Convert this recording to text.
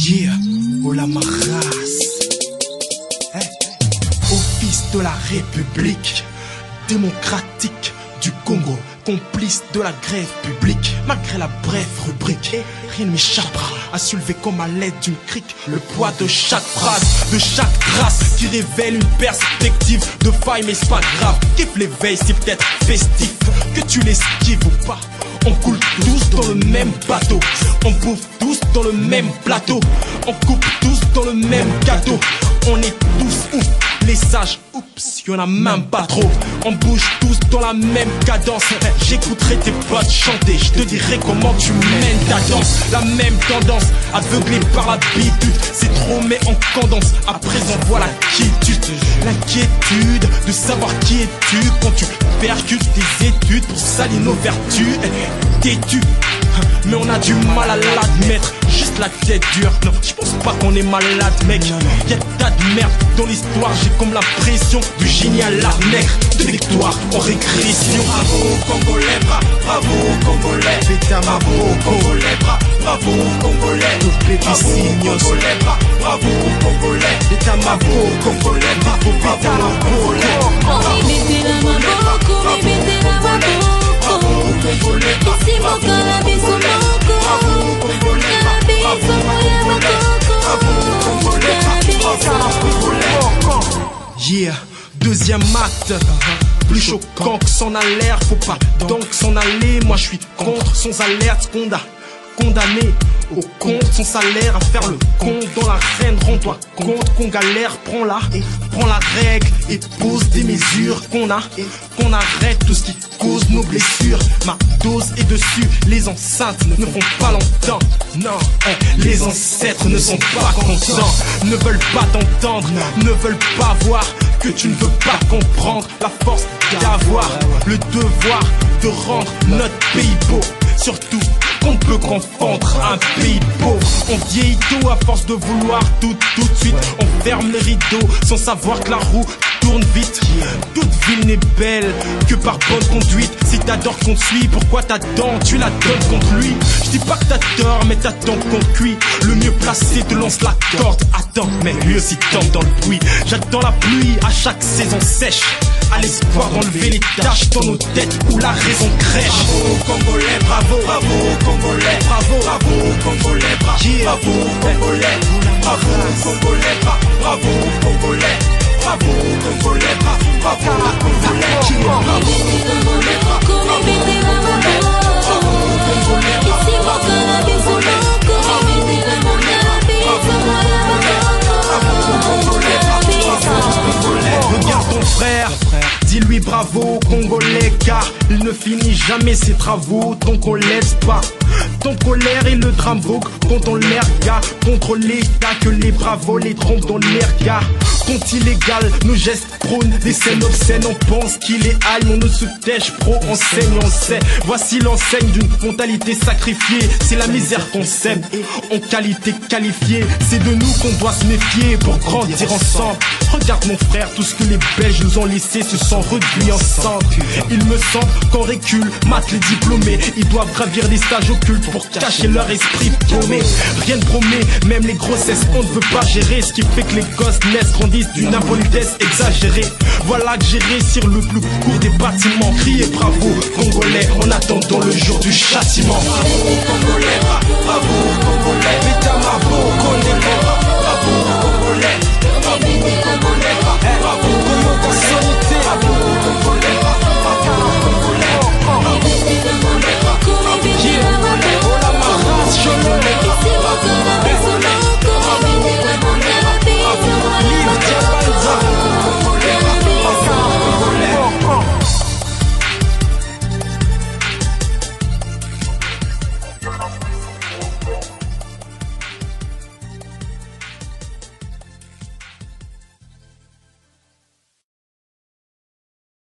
Yeah, hola ma race. Au fils de la République démocratique du Congo, complice de la grève publique. Malgré la brève rubrique, rien ne m'échappera à soulever comme à l'aide d'une crique le poids de chaque phrase, de chaque trace qui révèle une perspective de faille, mais c'est pas grave. Kiffe l'éveil, c'est peut-être festif, que tu l'esquives ou pas. On coule tous dans le même bateau, on bouffe tous dans le même plateau, on coupe tous dans le même gâteau. On est tous ouf, les sages, oups, y'en a même pas trop. On bouge tous dans la même cadence. J'écouterai tes potes chanter, je te dirai comment tu mènes ta danse. La même tendance, aveuglé par l'habitude. C'est trop mais en cadence, à présent voilà qui tu te juges. L'inquiétude de savoir qui es-tu quand tu percutes tes études pour salir nos vertus. Têtu, mais on a du mal à l'admettre. Juste la tête dure, non, je pense pas qu'on est malade mec. Y'a tas de merde dans l'histoire, j'ai comme l'impression du génie à l'arnaque. De victoire en régression. Bravo Congolais, bravo Congolais. Bravo Congolais, bravo Congolais. Bravo Congolais, bravo Congolais. Bravo Congolais, bravo Congolais. Mettez la main beaucoup, mettez la main beaucoup. Ici mon cannabis au manco. Cannabis au moyen Yeah, deuxième acte, plus choquant que s'en a l'air. Faut pas donc s'en aller, moi je suis contre. Sans alerte, condamné au compte, son salaire à faire le compte dans l'arène. Rends-toi compte qu'on galère, prends la règle et pose des mesures qu'on arrête tout ce qui cause nos blessures. Ma dose est dessus, les enceintes ne font pas longtemps. Non, les ancêtres ne sont pas contents, ne veulent pas t'entendre, ne veulent pas voir que tu ne veux pas comprendre. La force d'avoir le devoir de rendre notre pays beau, surtout qu'on ne peut confondre un pays pauvre. On vieillit tôt à force de vouloir tout de suite. On ferme les rideaux sans savoir que la roue tourne vite. Toute ville n'est belle que par bonne conduite. Si t'adores qu'on te suit, pourquoi t'attends? Tu la donnes contre lui. Je dis pas que t'as tort, mais t'attends qu'on te cuit. Le mieux placé te lance la corde. Attends, mais lui aussi tombe dans le puits. J'attends la pluie à chaque saison sèche, à l'espoir d'enlever les taches dans nos têtes où la raison crèche. Bravo Congolais, bravo Congolais, bravo Congolais, bravo Congolais, bravo Congolais, bravo Congolais, bravo Congolais, bravo Congolais, bravo Congolais, bravo mettez la main beaucoup. Ici mon cannabis au manco. Mettez la main cannabis au moyen. Regarde ton frère, dis-lui bravo Congolais, car il ne finit jamais ses travaux. Ton qu'on laisse pas, ton colère et le drame vogue quand on les regarde. Contre l'État que les bravos les trompent dans les regards. Compte illégal, nos gestes prônent des scènes obscènes. On pense qu'il est high, on ne se tèche pro, enseigne, on sait. Voici l'enseigne d'une mentalité sacrifiée. C'est la misère qu'on sème, en qualité qualifiée. C'est de nous qu'on doit se méfier pour grandir ensemble. Regarde mon frère, tout ce que les Belges nous ont laissé se sont réduits en cendres. Il me semble qu'on recule, mate les diplômés. Ils doivent gravir des stages occultes pour cacher leur esprit paumé. Rien ne promet, même les grossesses on ne veut pas gérer. Ce qui fait que les gosses naissent, grandissent d'une impolitesse exagérée. Voilà que j'ai réussi le plus court des bâtiments. Criez bravo Congolais en attendant le jour du châtiment. Bravo Congolais, bravo Congolais, bravo Congolais.